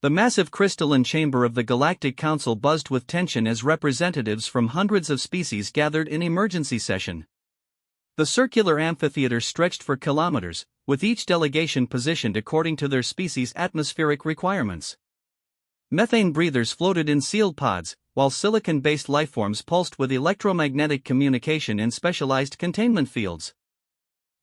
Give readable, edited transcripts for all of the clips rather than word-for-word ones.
The massive crystalline chamber of the Galactic Council buzzed with tension as representatives from hundreds of species gathered in emergency session. The circular amphitheater stretched for kilometers, with each delegation positioned according to their species' atmospheric requirements. Methane breathers floated in sealed pods, while silicon-based lifeforms pulsed with electromagnetic communication in specialized containment fields.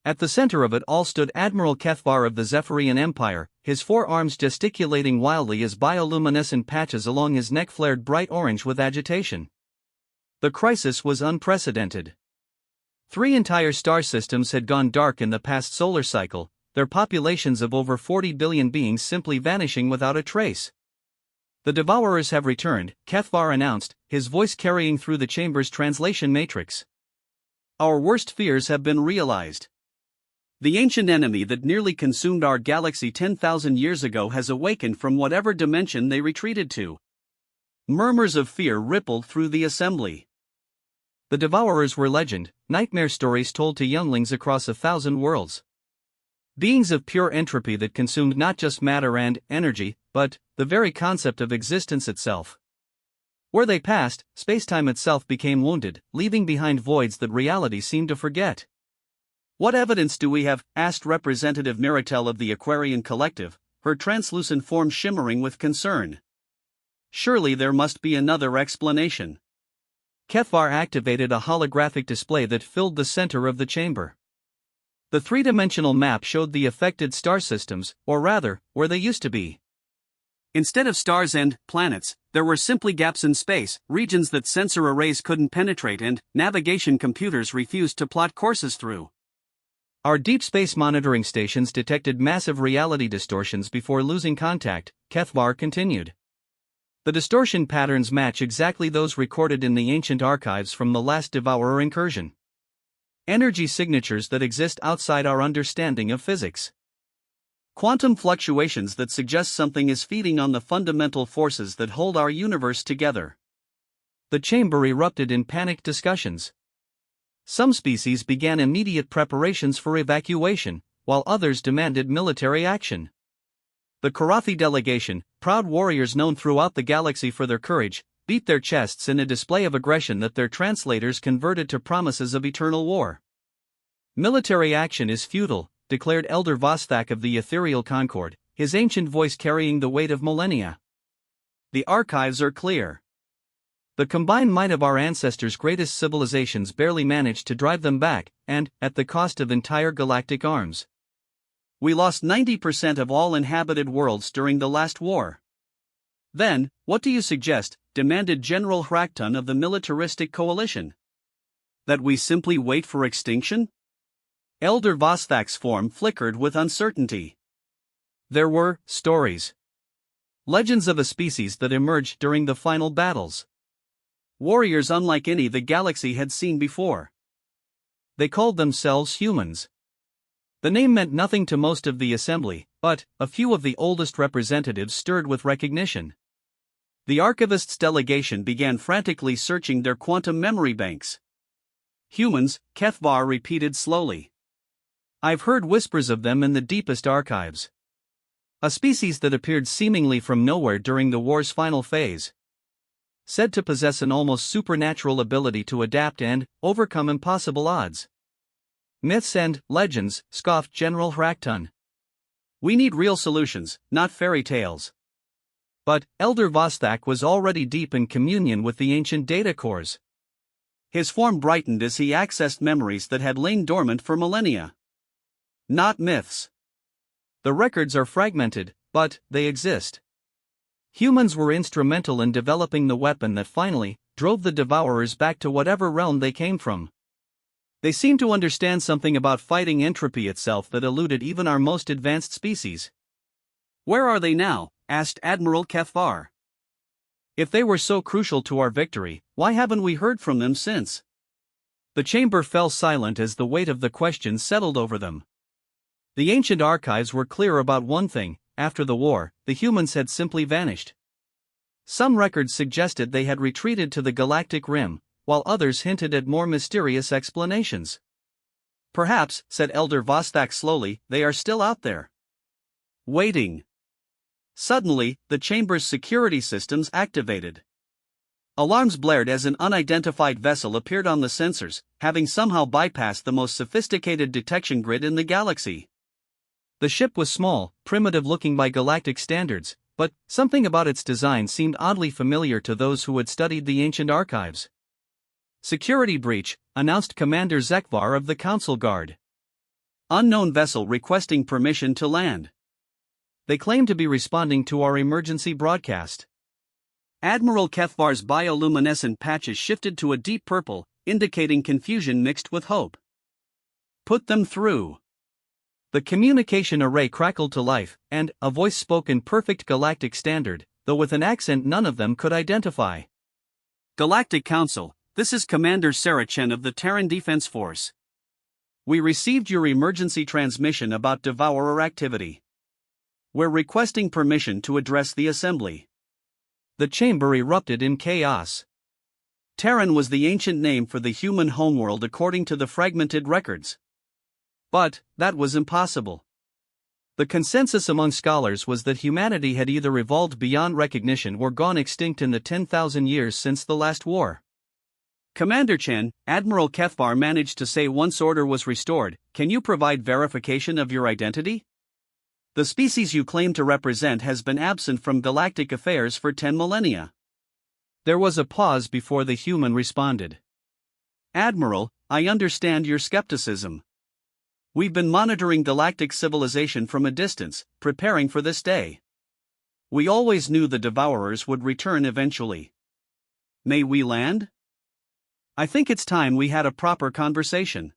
At the center of it all stood Admiral Kethvar of the Zephyrian Empire, his forearms gesticulating wildly as bioluminescent patches along his neck flared bright orange with agitation. The crisis was unprecedented. 3 entire star systems had gone dark in the past solar cycle, their populations of over 40 billion beings simply vanishing without a trace. The Devourers have returned, Kethvar announced, his voice carrying through the chamber's translation matrix. Our worst fears have been realized. The ancient enemy that nearly consumed our galaxy 10,000 years ago has awakened from whatever dimension they retreated to. Murmurs of fear rippled through the assembly. The Devourers were legend, nightmare stories told to younglings across 1,000 worlds. Beings of pure entropy that consumed not just matter and energy, but the very concept of existence itself. Where they passed, spacetime itself became wounded, leaving behind voids that reality seemed to forget. What evidence do we have? Asked Representative Miratel of the Aquarian Collective, her translucent form shimmering with concern. Surely there must be another explanation. Kethvar activated a holographic display that filled the center of the chamber. The three-dimensional map showed the affected star systems, or rather, where they used to be. Instead of stars and planets, there were simply gaps in space, regions that sensor arrays couldn't penetrate and navigation computers refused to plot courses through. Our deep space monitoring stations detected massive reality distortions before losing contact, Kethvar continued. The distortion patterns match exactly those recorded in the ancient archives from the last Devourer incursion. Energy signatures that exist outside our understanding of physics. Quantum fluctuations that suggest something is feeding on the fundamental forces that hold our universe together. The chamber erupted in panicked discussions. Some species began immediate preparations for evacuation, while others demanded military action. The Karathi delegation, proud warriors known throughout the galaxy for their courage, beat their chests in a display of aggression that their translators converted to promises of eternal war. Military action is futile, declared Elder Vostak of the Ethereal Concord, his ancient voice carrying the weight of millennia. The archives are clear. The combined might of our ancestors' greatest civilizations barely managed to drive them back, and, at the cost of entire galactic arms. We lost 90% of all inhabited worlds during the last war. Then, what do you suggest? Demanded General Hrakton of the militaristic coalition. That we simply wait for extinction? Elder Vostak's form flickered with uncertainty. There were stories. Legends of a species that emerged during the final battles. Warriors unlike any the galaxy had seen before. They called themselves humans. The name meant nothing to most of the assembly, but a few of the oldest representatives stirred with recognition. The archivist's delegation began frantically searching their quantum memory banks. Humans, Kethvar repeated slowly. I've heard whispers of them in the deepest archives. A species that appeared seemingly from nowhere during the war's final phase. Said to possess an almost supernatural ability to adapt and overcome impossible odds. Myths and legends, scoffed General Hrakton. We need real solutions, not fairy tales. But Elder Vostak was already deep in communion with the ancient data cores. His form brightened as he accessed memories that had lain dormant for millennia. Not myths. The records are fragmented, but they exist. Humans were instrumental in developing the weapon that finally drove the Devourers back to whatever realm they came from. They seemed to understand something about fighting entropy itself that eluded even our most advanced species. Where are they now? Asked Admiral Kethvar. If they were so crucial to our victory, why haven't we heard from them since? The chamber fell silent as the weight of the question settled over them. The ancient archives were clear about one thing: after the war, the humans had simply vanished. Some records suggested they had retreated to the galactic rim, while others hinted at more mysterious explanations. Perhaps, said Elder Vostak slowly, they are still out there. Waiting. Suddenly, the chamber's security systems activated. Alarms blared as an unidentified vessel appeared on the sensors, having somehow bypassed the most sophisticated detection grid in the galaxy. The ship was small, primitive-looking by galactic standards, but something about its design seemed oddly familiar to those who had studied the ancient archives. "Security breach," announced Commander Zekvar of the Council Guard. "Unknown vessel requesting permission to land." They claimed to be responding to our emergency broadcast. Admiral Kethvar's bioluminescent patches shifted to a deep purple, indicating confusion mixed with hope. "Put them through." The communication array crackled to life, and a voice spoke in perfect galactic standard, though with an accent none of them could identify. "Galactic Council, this is Commander Sarah Chen of the Terran Defense Force. We received your emergency transmission about Devourer activity. We're requesting permission to address the assembly." The chamber erupted in chaos. Terran was the ancient name for the human homeworld according to the fragmented records. But that was impossible. The consensus among scholars was that humanity had either evolved beyond recognition or gone extinct in the 10,000 years since the last war. "Commander Chen, Admiral Kethvar managed to say once order was restored, can you provide verification of your identity? The species you claim to represent has been absent from galactic affairs for 10 millennia. There was a pause before the human responded. "Admiral, I understand your skepticism. We've been monitoring galactic civilization from a distance, preparing for this day. We always knew the Devourers would return eventually. May we land? I think it's time we had a proper conversation."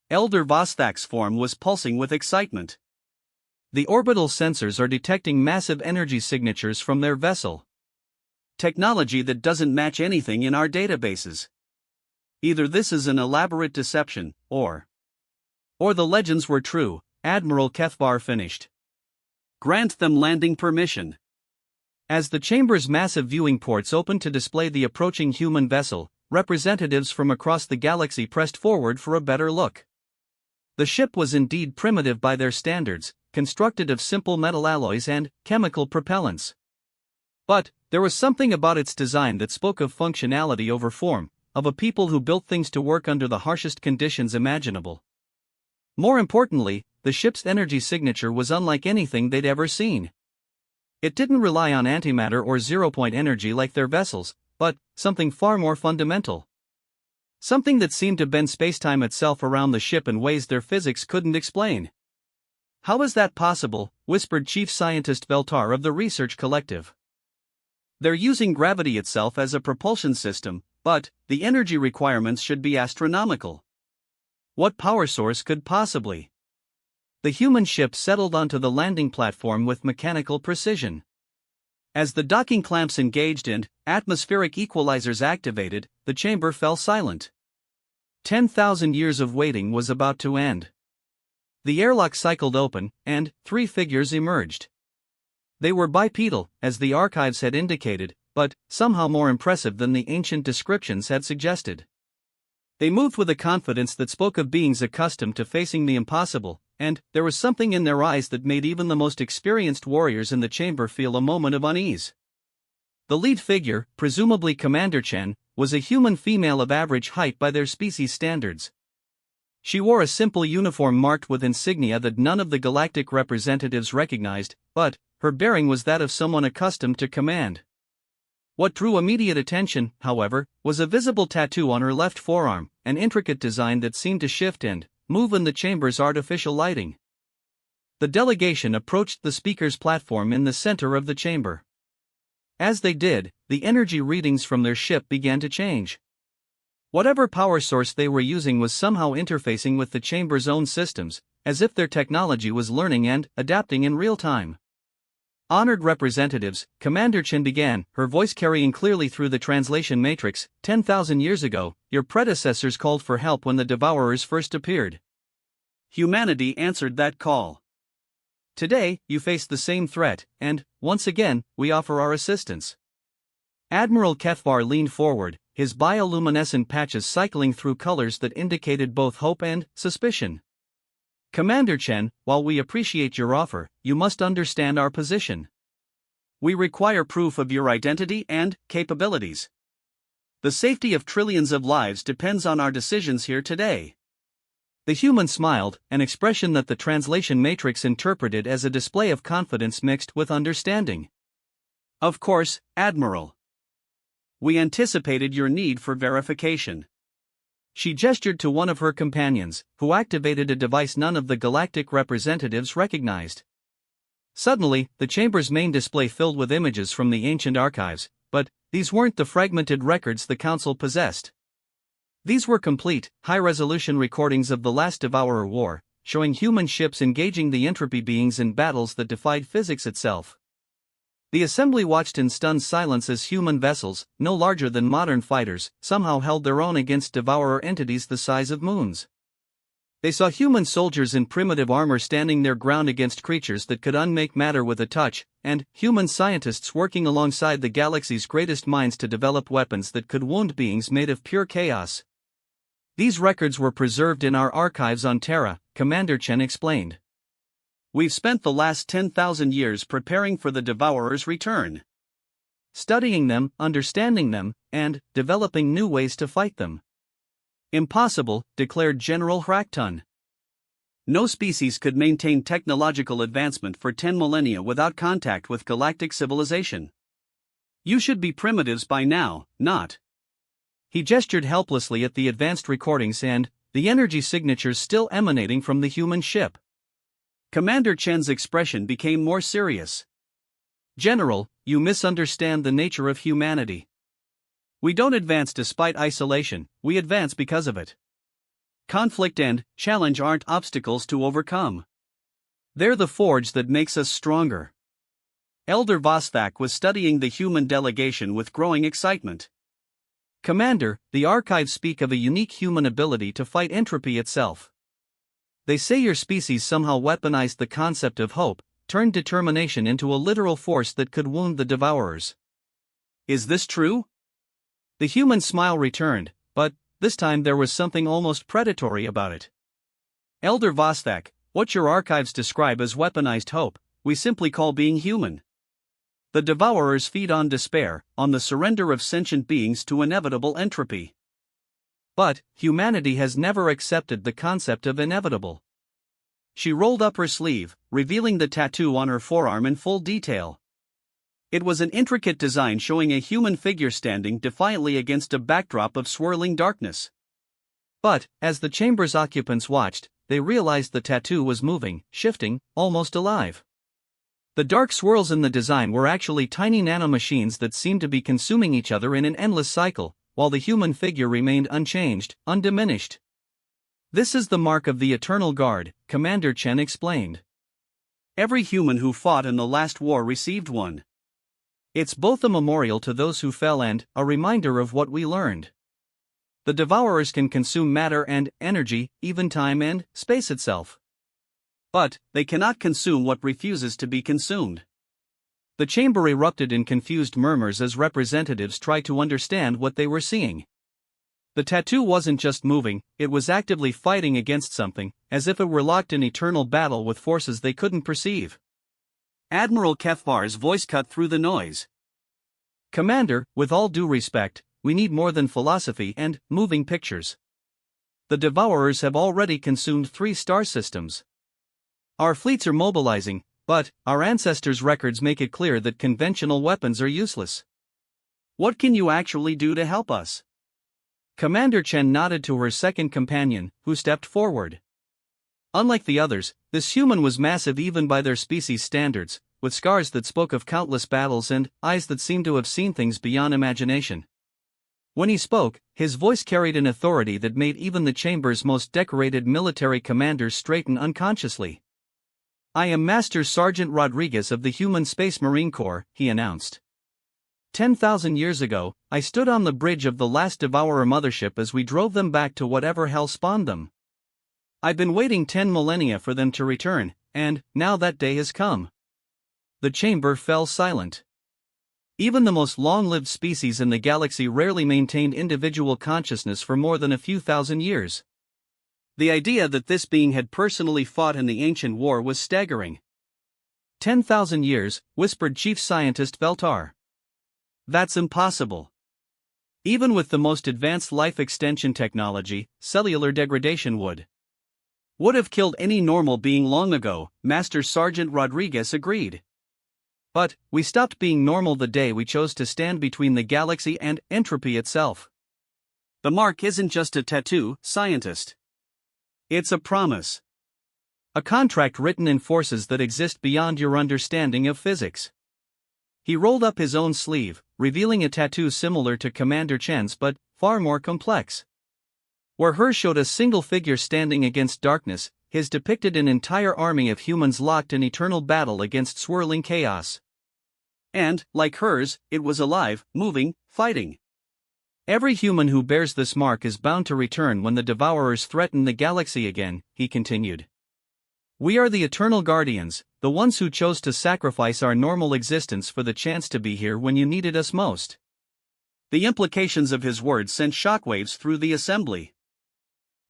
Elder Vostak's form was pulsing with excitement. "The orbital sensors are detecting massive energy signatures from their vessel. Technology that doesn't match anything in our databases. Either this is an elaborate deception, or the legends were true," Admiral Kethvar finished. "Grant them landing permission." As the chamber's massive viewing ports opened to display the approaching human vessel, representatives from across the galaxy pressed forward for a better look. The ship was indeed primitive by their standards, constructed of simple metal alloys and chemical propellants. But there was something about its design that spoke of functionality over form, of a people who built things to work under the harshest conditions imaginable. More importantly, the ship's energy signature was unlike anything they'd ever seen. It didn't rely on antimatter or zero-point energy like their vessels, but something far more fundamental. Something that seemed to bend spacetime itself around the ship in ways their physics couldn't explain. "How is that possible?" whispered Chief Scientist Veltar of the Research Collective. "They're using gravity itself as a propulsion system, but the energy requirements should be astronomical. What power source could possibly?" The human ship settled onto the landing platform with mechanical precision. As the docking clamps engaged and atmospheric equalizers activated, the chamber fell silent. 10,000 years of waiting was about to end. The airlock cycled open, and 3 figures emerged. They were bipedal, as the archives had indicated, but somehow more impressive than the ancient descriptions had suggested. They moved with a confidence that spoke of beings accustomed to facing the impossible, and there was something in their eyes that made even the most experienced warriors in the chamber feel a moment of unease. The lead figure, presumably Commander Chen, was a human female of average height by their species standards. She wore a simple uniform marked with insignia that none of the galactic representatives recognized, but her bearing was that of someone accustomed to command. What drew immediate attention, however, was a visible tattoo on her left forearm, an intricate design that seemed to shift and move in the chamber's artificial lighting. The delegation approached the speaker's platform in the center of the chamber. As they did, the energy readings from their ship began to change. Whatever power source they were using was somehow interfacing with the chamber's own systems, as if their technology was learning and adapting in real time. "Honored representatives," Commander Chen began, her voice carrying clearly through the translation matrix, 10,000 years ago, your predecessors called for help when the Devourers first appeared. Humanity answered that call. Today, you face the same threat, and, once again, we offer our assistance. Admiral Kethvar leaned forward, his bioluminescent patches cycling through colors that indicated both hope and suspicion. "Commander Chen, while we appreciate your offer, you must understand our position. We require proof of your identity and capabilities. The safety of trillions of lives depends on our decisions here today." The human smiled, an expression that the translation matrix interpreted as a display of confidence mixed with understanding. "Of course, Admiral. We anticipated your need for verification." She gestured to one of her companions, who activated a device none of the galactic representatives recognized. Suddenly, the chamber's main display filled with images from the ancient archives, but these weren't the fragmented records the Council possessed. These were complete, high-resolution recordings of the last Devourer War, showing human ships engaging the entropy beings in battles that defied physics itself. The assembly watched in stunned silence as human vessels, no larger than modern fighters, somehow held their own against Devourer entities the size of moons. They saw human soldiers in primitive armor standing their ground against creatures that could unmake matter with a touch, and human scientists working alongside the galaxy's greatest minds to develop weapons that could wound beings made of pure chaos. "These records were preserved in our archives on Terra," Commander Chen explained. "We've spent the last 10,000 years preparing for the Devourer's return. Studying them, understanding them, and developing new ways to fight them." "Impossible," declared General Hrakton. "No species could maintain technological advancement for 10 millennia without contact with galactic civilization. You should be primitives by now, not." He gestured helplessly at the advanced recordings and the energy signatures still emanating from the human ship. Commander Chen's expression became more serious. "General, you misunderstand the nature of humanity. We don't advance despite isolation, we advance because of it. Conflict and challenge aren't obstacles to overcome. They're the forge that makes us stronger." Elder Vostak was studying the human delegation with growing excitement. "Commander, the archives speak of a unique human ability to fight entropy itself. They say your species somehow weaponized the concept of hope, turned determination into a literal force that could wound the Devourers. Is this true?" The human smile returned, but this time there was something almost predatory about it. "Elder Vostak, what your archives describe as weaponized hope, we simply call being human. The Devourers feed on despair, on the surrender of sentient beings to inevitable entropy. But humanity has never accepted the concept of inevitable." She rolled up her sleeve, revealing the tattoo on her forearm in full detail. It was an intricate design showing a human figure standing defiantly against a backdrop of swirling darkness. But, as the chamber's occupants watched, they realized the tattoo was moving, shifting, almost alive. The dark swirls in the design were actually tiny nanomachines that seemed to be consuming each other in an endless cycle, while the human figure remained unchanged, undiminished. "This is the mark of the Eternal Guard," Commander Chen explained. "Every human who fought in the last war received one. It's both a memorial to those who fell and a reminder of what we learned. The Devourers can consume matter and energy, even time and space itself. But they cannot consume what refuses to be consumed." The chamber erupted in confused murmurs as representatives tried to understand what they were seeing. The tattoo wasn't just moving, it was actively fighting against something, as if it were locked in eternal battle with forces they couldn't perceive. Admiral Kefvar's voice cut through the noise. "Commander, with all due respect, we need more than philosophy and moving pictures. The Devourers have already consumed 3 star systems. Our fleets are mobilizing, but our ancestors' records make it clear that conventional weapons are useless. What can you actually do to help us?" Commander Chen nodded to her second companion, who stepped forward. Unlike the others, this human was massive even by their species' standards, with scars that spoke of countless battles and eyes that seemed to have seen things beyond imagination. When he spoke, his voice carried an authority that made even the chamber's most decorated military commanders straighten unconsciously. "I am Master Sergeant Rodriguez of the Human Space Marine Corps," he announced. 10,000 years ago, I stood on the bridge of the last Devourer mothership as we drove them back to whatever hell spawned them. I've been waiting 10 millennia for them to return, and now that day has come." The chamber fell silent. Even the most long-lived species in the galaxy rarely maintained individual consciousness for more than a few thousand years. The idea that this being had personally fought in the ancient war was staggering. 10,000 years, whispered Chief Scientist Veltar. That's impossible. Even with the most advanced life extension technology, cellular degradation would have killed any normal being long ago, Master Sergeant Rodriguez agreed. But, we stopped being normal the day we chose to stand between the galaxy and entropy itself. The mark isn't just a tattoo, scientist. It's a promise. A contract written in forces that exist beyond your understanding of physics. He rolled up his own sleeve, revealing a tattoo similar to Commander Chen's but far more complex. Where hers showed a single figure standing against darkness, his depicted an entire army of humans locked in eternal battle against swirling chaos. And, like hers, it was alive, moving, fighting. Every human who bears this mark is bound to return when the Devourers threaten the galaxy again, he continued. We are the Eternal Guardians, the ones who chose to sacrifice our normal existence for the chance to be here when you needed us most. The implications of his words sent shockwaves through the assembly.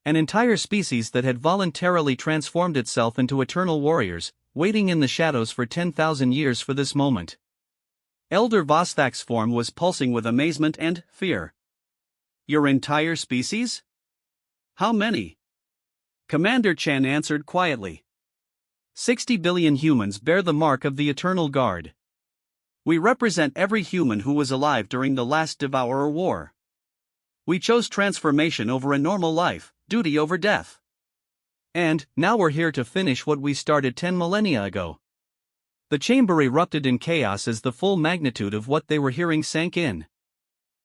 An entire species that had voluntarily transformed itself into eternal warriors, waiting in the shadows for 10,000 years for this moment. Elder Vostak's form was pulsing with amazement and fear. Your entire species? How many? Commander Chen answered quietly. 60 billion humans bear the mark of the Eternal Guard. We represent every human who was alive during the last Devourer War. We chose transformation over a normal life, duty over death. And, now we're here to finish what we started 10 millennia ago. The chamber erupted in chaos as the full magnitude of what they were hearing sank in.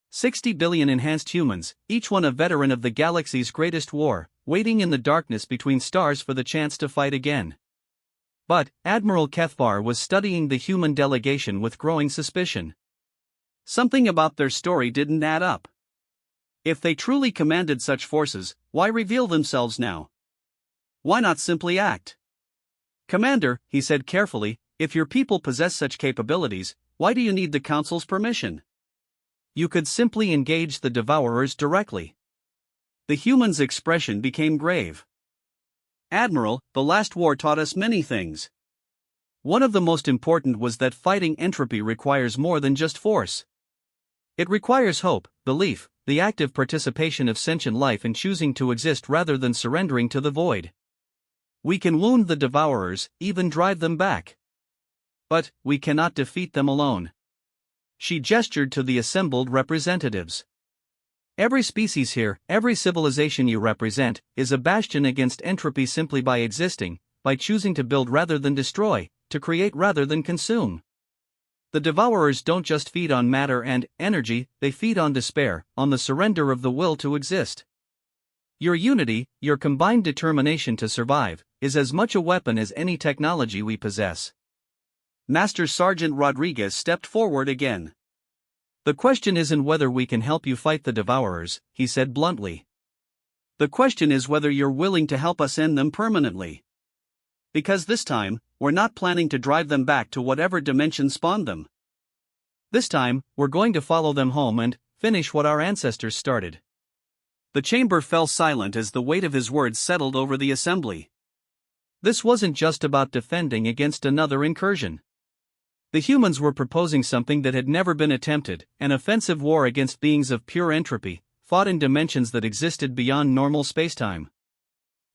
60 billion enhanced humans, each one a veteran of the galaxy's greatest war, waiting in the darkness between stars for the chance to fight again. But, Admiral Kethvar was studying the human delegation with growing suspicion. Something about their story didn't add up. If they truly commanded such forces, why reveal themselves now? Why not simply act? Commander, he said carefully, if your people possess such capabilities, why do you need the Council's permission? You could simply engage the Devourers directly. The human's expression became grave. Admiral, the last war taught us many things. One of the most important was that fighting entropy requires more than just force. It requires hope, belief, the active participation of sentient life in choosing to exist rather than surrendering to the void. We can wound the Devourers, even drive them back. But, we cannot defeat them alone. She gestured to the assembled representatives. Every species here, every civilization you represent, is a bastion against entropy simply by existing, by choosing to build rather than destroy, to create rather than consume. The Devourers don't just feed on matter and energy, they feed on despair, on the surrender of the will to exist. Your unity, your combined determination to survive, is as much a weapon as any technology we possess. Master Sergeant Rodriguez stepped forward again. The question isn't whether we can help you fight the Devourers, he said bluntly. The question is whether you're willing to help us end them permanently. Because this time, we're not planning to drive them back to whatever dimension spawned them. This time, we're going to follow them home and finish what our ancestors started. The chamber fell silent as the weight of his words settled over the assembly. This wasn't just about defending against another incursion. The humans were proposing something that had never been attempted, an offensive war against beings of pure entropy, fought in dimensions that existed beyond normal spacetime.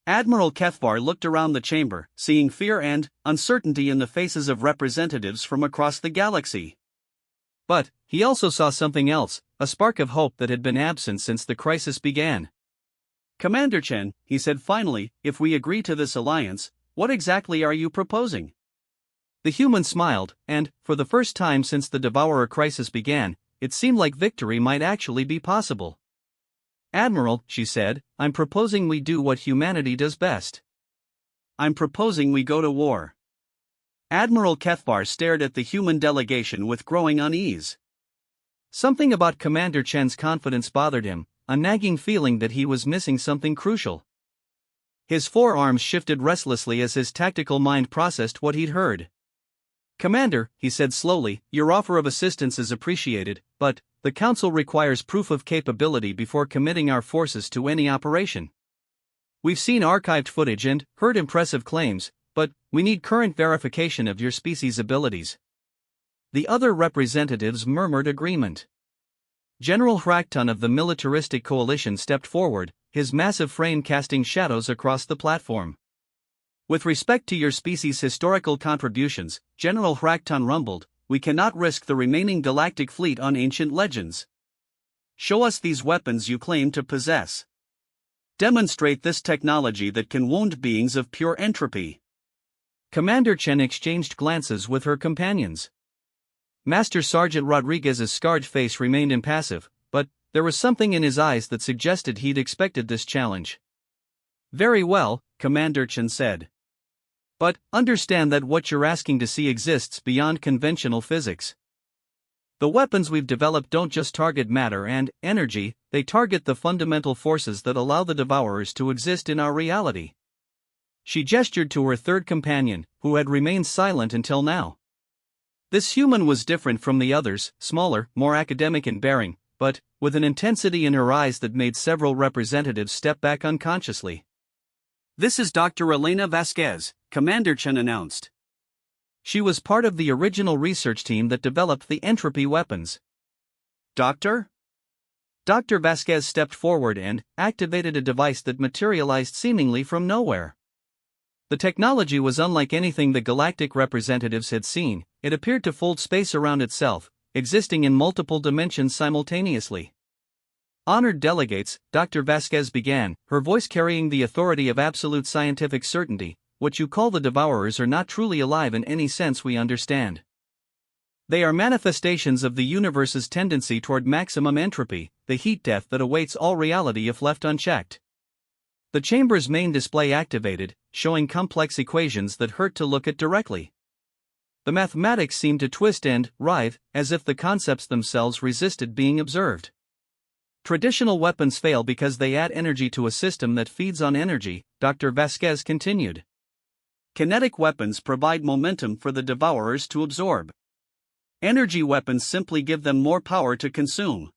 Admiral Kethvar looked around the chamber, seeing fear and uncertainty in the faces of representatives from across the galaxy. But, he also saw something else, a spark of hope that had been absent since the crisis began. Commander Chen, he said finally, if we agree to this alliance, what exactly are you proposing? The human smiled, and, for the first time since the Devourer crisis began, it seemed like victory might actually be possible. Admiral, she said, I'm proposing we do what humanity does best. I'm proposing we go to war. Admiral Kethvar stared at the human delegation with growing unease. Something about Commander Chen's confidence bothered him, a nagging feeling that he was missing something crucial. His forearms shifted restlessly as his tactical mind processed what he'd heard. Commander, he said slowly, your offer of assistance is appreciated, but the Council requires proof of capability before committing our forces to any operation. We've seen archived footage and heard impressive claims, but we need current verification of your species' abilities." The other representatives murmured agreement. General Hrakton of the militaristic coalition stepped forward, his massive frame casting shadows across the platform. "With respect to your species' historical contributions," General Hrakton rumbled, "we cannot risk the remaining galactic fleet on ancient legends. Show us these weapons you claim to possess. Demonstrate this technology that can wound beings of pure entropy." Commander Chen exchanged glances with her companions. Master Sergeant Rodriguez's scarred face remained impassive, but there was something in his eyes that suggested he'd expected this challenge. "Very well," Commander Chen said. "But understand that what you're asking to see exists beyond conventional physics. The weapons we've developed don't just target matter and energy, they target the fundamental forces that allow the Devourers to exist in our reality." She gestured to her third companion, who had remained silent until now. This human was different from the others, smaller, more academic in bearing, but with an intensity in her eyes that made several representatives step back unconsciously. "This is Dr. Elena Vasquez," Commander Chen announced. She was part of the original research team that developed the entropy weapons. "Doctor?" Dr. Vasquez stepped forward and activated a device that materialized seemingly from nowhere. The technology was unlike anything the galactic representatives had seen. It appeared to fold space around itself, existing in multiple dimensions simultaneously. "Honored delegates," Dr. Vasquez began, her voice carrying the authority of absolute scientific certainty, "what you call the Devourers are not truly alive in any sense we understand. They are manifestations of the universe's tendency toward maximum entropy, the heat death that awaits all reality if left unchecked." The chamber's main display activated, showing complex equations that hurt to look at directly. The mathematics seemed to twist and writhe, as if the concepts themselves resisted being observed. "Traditional weapons fail because they add energy to a system that feeds on energy," Dr. Vasquez continued. "Kinetic weapons provide momentum for the Devourers to absorb. Energy weapons simply give them more power to consume.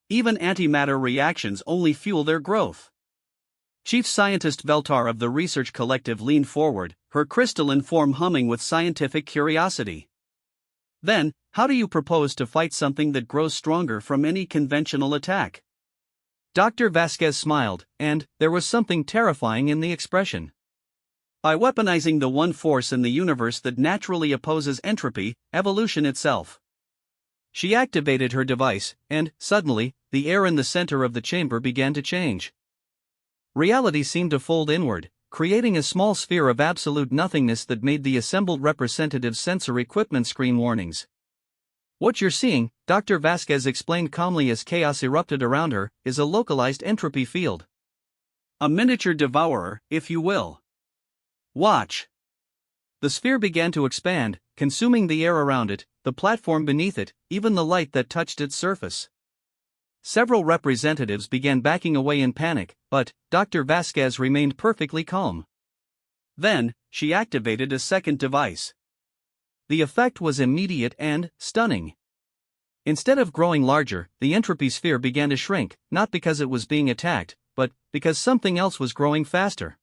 Even antimatter reactions only fuel their growth." Chief Scientist Veltar of the research collective leaned forward, her crystalline form humming with scientific curiosity. "Then, how do you propose to fight something that grows stronger from any conventional attack?" Dr. Vasquez smiled, and there was something terrifying in the expression. "By weaponizing the one force in the universe that naturally opposes entropy, evolution itself." She activated her device, and, suddenly, the air in the center of the chamber began to change. Reality seemed to fold inward, creating a small sphere of absolute nothingness that made the assembled representatives' sensor equipment screen warnings. "What you're seeing," Dr. Vasquez explained calmly as chaos erupted around her, "is a localized entropy field. A miniature devourer, if you will. Watch." The sphere began to expand, consuming the air around it, the platform beneath it, even the light that touched its surface. Several representatives began backing away in panic, but Dr. Vasquez remained perfectly calm. Then, she activated a second device. The effect was immediate and stunning. Instead of growing larger, the entropy sphere began to shrink, not because it was being attacked, but because something else was growing faster.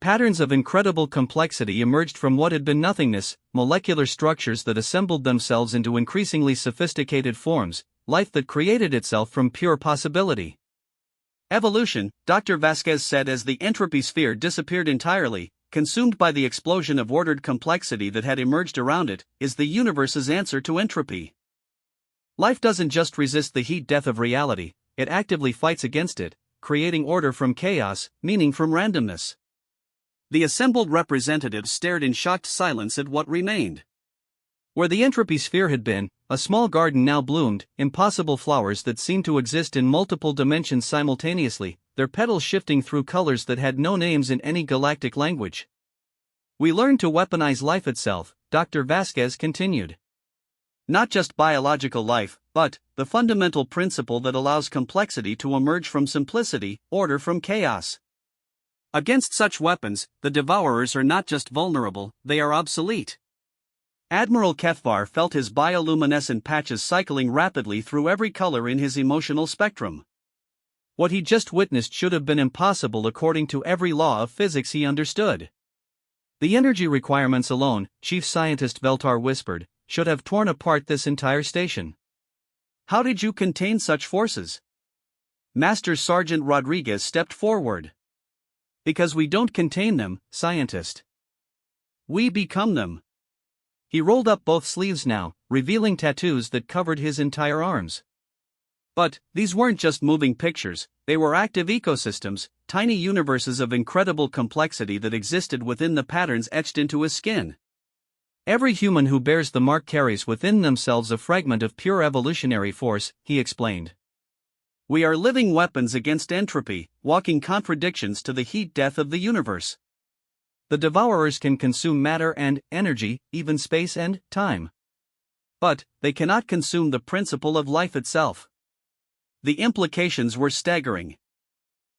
Patterns of incredible complexity emerged from what had been nothingness, molecular structures that assembled themselves into increasingly sophisticated forms, life that created itself from pure possibility. "Evolution," Dr. Vasquez said as the entropy sphere disappeared entirely, consumed by the explosion of ordered complexity that had emerged around it, "is the universe's answer to entropy. Life doesn't just resist the heat death of reality, it actively fights against it, creating order from chaos, meaning from randomness." The assembled representatives stared in shocked silence at what remained. Where the entropy sphere had been, a small garden now bloomed, impossible flowers that seemed to exist in multiple dimensions simultaneously, their petals shifting through colors that had no names in any galactic language. "We learned to weaponize life itself," Dr. Vasquez continued. "Not just biological life, but the fundamental principle that allows complexity to emerge from simplicity, order from chaos. Against such weapons, the Devourers are not just vulnerable, they are obsolete." Admiral Kefvar felt his bioluminescent patches cycling rapidly through every color in his emotional spectrum. What he just witnessed should have been impossible according to every law of physics he understood. The energy requirements alone, Chief Scientist Veltar whispered, should have torn apart this entire station. How did you contain such forces? Master Sergeant Rodriguez stepped forward. Because we don't contain them, Scientist. We become them. He rolled up both sleeves now, revealing tattoos that covered his entire arms. But these weren't just moving pictures, they were active ecosystems, tiny universes of incredible complexity that existed within the patterns etched into his skin. Every human who bears the mark carries within themselves a fragment of pure evolutionary force, he explained. We are living weapons against entropy, walking contradictions to the heat death of the universe. The Devourers can consume matter and energy, even space and time. But they cannot consume the principle of life itself. The implications were staggering.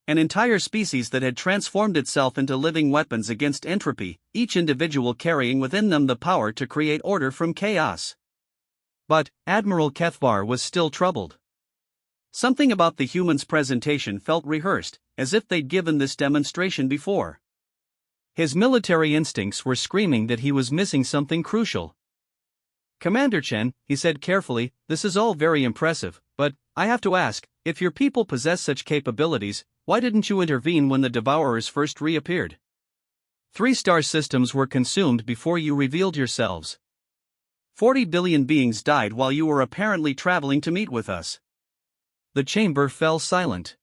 An entire species that had transformed itself into living weapons against entropy, each individual carrying within them the power to create order from chaos. But Admiral Kethvar was still troubled. Something about the humans' presentation felt rehearsed, as if they'd given this demonstration before. His military instincts were screaming that he was missing something crucial. Commander Chen, he said carefully, this is all very impressive, but I have to ask, if your people possess such capabilities, why didn't you intervene when the Devourers first reappeared? 3-star systems were consumed before you revealed yourselves. 40 billion beings died while you were apparently traveling to meet with us. The chamber fell silent.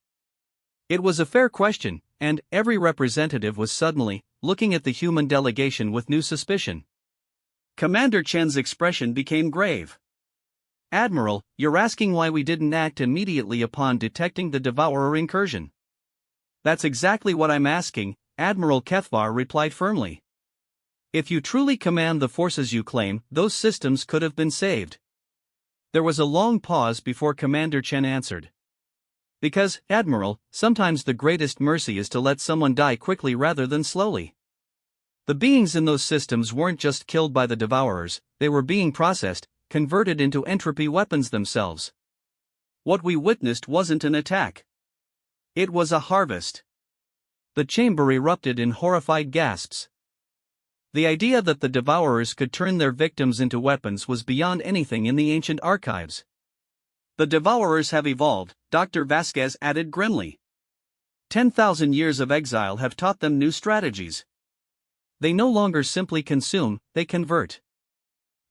It was a fair question, and every representative was suddenly looking at the human delegation with new suspicion. Commander Chen's expression became grave. Admiral, you're asking why we didn't act immediately upon detecting the Devourer incursion. That's exactly what I'm asking, Admiral Kethvar replied firmly. If you truly command the forces you claim, those systems could have been saved. There was a long pause before Commander Chen answered. Because, Admiral, sometimes the greatest mercy is to let someone die quickly rather than slowly. The beings in those systems weren't just killed by the Devourers, they were being processed, converted into entropy weapons themselves. What we witnessed wasn't an attack. It was a harvest. The chamber erupted in horrified gasps. The idea that the Devourers could turn their victims into weapons was beyond anything in the ancient archives. The Devourers have evolved, Dr. Vasquez added grimly. 10,000 years of exile have taught them new strategies. They no longer simply consume, they convert.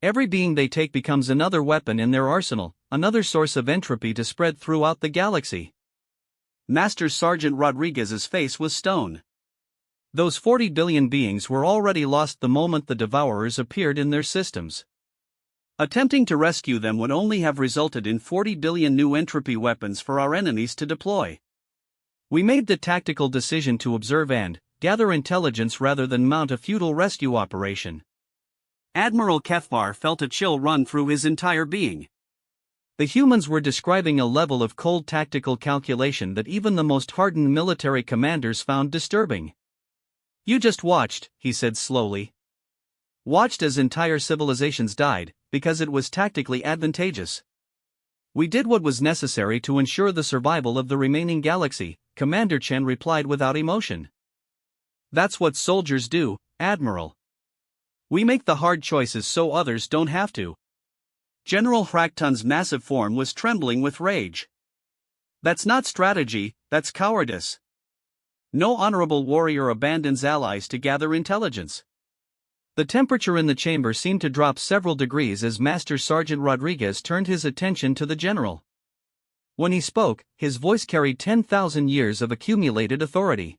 Every being they take becomes another weapon in their arsenal, another source of entropy to spread throughout the galaxy. Master Sergeant Rodriguez's face was stone. Those 40 billion beings were already lost the moment the Devourers appeared in their systems. Attempting to rescue them would only have resulted in 40 billion new entropy weapons for our enemies to deploy. We made the tactical decision to observe and gather intelligence rather than mount a futile rescue operation. Admiral Kethvar felt a chill run through his entire being. The humans were describing a level of cold tactical calculation that even the most hardened military commanders found disturbing. You just watched, he said slowly. Watched as entire civilizations died, because it was tactically advantageous. We did what was necessary to ensure the survival of the remaining galaxy, Commander Chen replied without emotion. That's what soldiers do, Admiral. We make the hard choices so others don't have to. General Hraktun's massive form was trembling with rage. That's not strategy, that's cowardice. No honorable warrior abandons allies to gather intelligence. The temperature in the chamber seemed to drop several degrees as Master Sergeant Rodriguez turned his attention to the general. When he spoke, his voice carried 10,000 years of accumulated authority.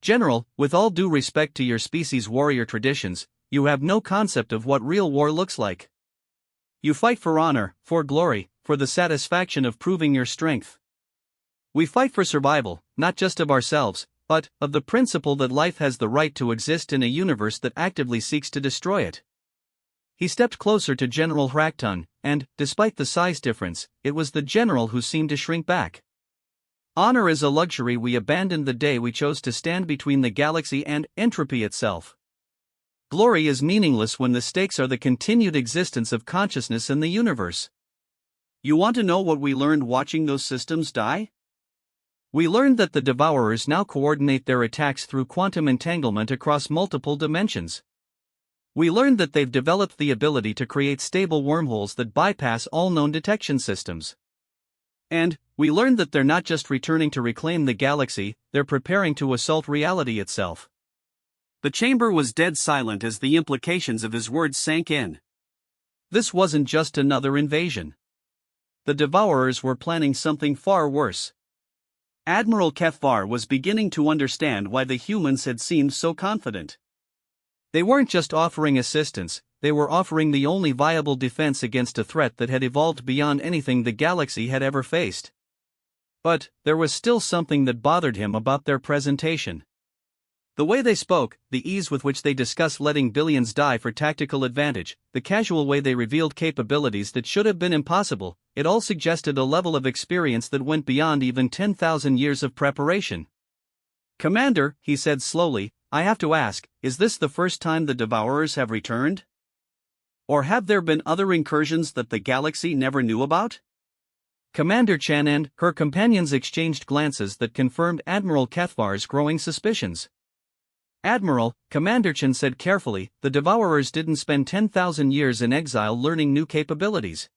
General, with all due respect to your species' warrior traditions, you have no concept of what real war looks like. You fight for honor, for glory, for the satisfaction of proving your strength. We fight for survival, not just of ourselves, but of the principle that life has the right to exist in a universe that actively seeks to destroy it. He stepped closer to General Hraktun, and, despite the size difference, it was the general who seemed to shrink back. Honor is a luxury we abandoned the day we chose to stand between the galaxy and entropy itself. Glory is meaningless when the stakes are the continued existence of consciousness in the universe. You want to know what we learned watching those systems die? We learned that the Devourers now coordinate their attacks through quantum entanglement across multiple dimensions. We learned that they've developed the ability to create stable wormholes that bypass all known detection systems. And we learned that they're not just returning to reclaim the galaxy, they're preparing to assault reality itself. The chamber was dead silent as the implications of his words sank in. This wasn't just another invasion. The Devourers were planning something far worse. Admiral Kefvar was beginning to understand why the humans had seemed so confident. They weren't just offering assistance, they were offering the only viable defense against a threat that had evolved beyond anything the galaxy had ever faced. But there was still something that bothered him about their presentation. The way they spoke, the ease with which they discussed letting billions die for tactical advantage, the casual way they revealed capabilities that should have been impossible, it all suggested a level of experience that went beyond even 10,000 years of preparation. "Commander," he said slowly, "I have to ask, is this the first time the Devourers have returned? Or have there been other incursions that the galaxy never knew about?" Commander Chen and her companions exchanged glances that confirmed Admiral Kefvar's growing suspicions. "Admiral," Commander Chen said carefully, "the Devourers didn't spend 10,000 years in exile learning new capabilities.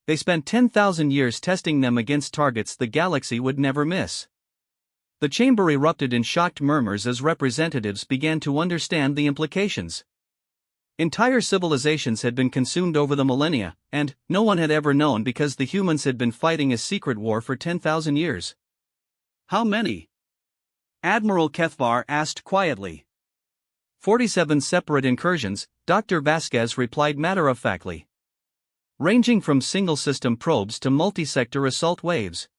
They spent 10,000 years testing them against targets the galaxy would never miss." The chamber erupted in shocked murmurs as representatives began to understand the implications. Entire civilizations had been consumed over the millennia, and no one had ever known because the humans had been fighting a secret war for 10,000 years. "How many?" Admiral Kefvar asked quietly. 47 separate incursions, Dr. Vasquez replied matter-of-factly. "Ranging from single-system probes to multi-sector assault waves.